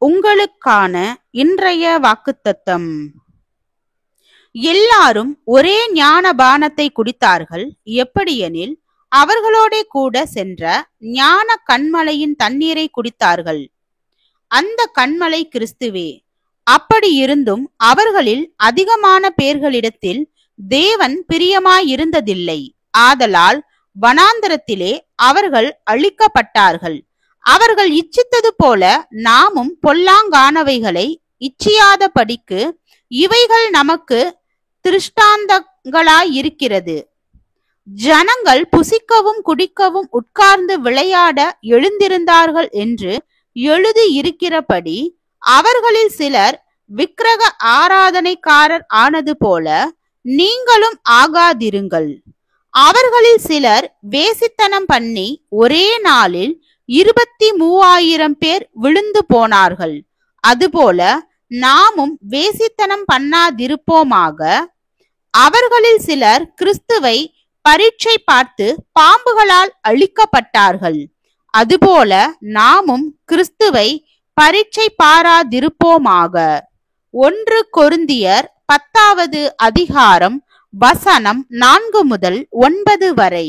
உங்களுக்கான இன்றைய வாக்குத்தத்தம். எல்லாரும் ஒரே ஞானபானத்தை குடித்தார்கள். எப்படியெனில் அவர்களோட கூட சென்ற ஞான கன்மலையின் தண்ணீரை குடித்தார்கள். அந்த கன்மலை கிறிஸ்துவே. அப்படி இருந்தும் அவர்களில் அதிகமான பேர்களிடத்தில் தேவன் பிரியமாயிருந்ததில்லை. ஆதலால் வனாந்தரத்திலே அவர்கள் அழிக்கப்பட்டார்கள். அவர்கள் இச்சித்தது போல நாமும் பொல்லாங்கானவைகளை இச்சியாதபடிக்கு இவைகள் நமக்கு திருஷ்டாந்தங்களாயிருக்கிறது. ஜனங்கள் புசிக்கவும் குடிக்கவும் உட்கார்ந்து விளையாட எழுந்திருந்தார்கள் என்று எழுதியிருக்கிறபடி அவர்களில் சிலர் விக்கிரக ஆராதனைக்காரர் ஆனது போல நீங்களும் ஆகாதிருங்கள். அவர்களில் சிலர் வேசித்தனம் பண்ணி ஒரே நாளில் 23,000 பேர் விழுந்து போனார்கள். அதுபோல நாமும் வேசித்தனம் பண்ணாதிருப்போமாக. அவர்களில் சிலர் கிறிஸ்துவை பரீட்சை பார்த்து பாம்புகளால் அழிக்கப்பட்டார்கள். அதுபோல நாமும் கிறிஸ்துவை பரீட்சை பாராதிருப்போமாக. 1 கொரிந்தியர் 10வது அதிகாரம் வசனம் 4 முதல் 9 வரை.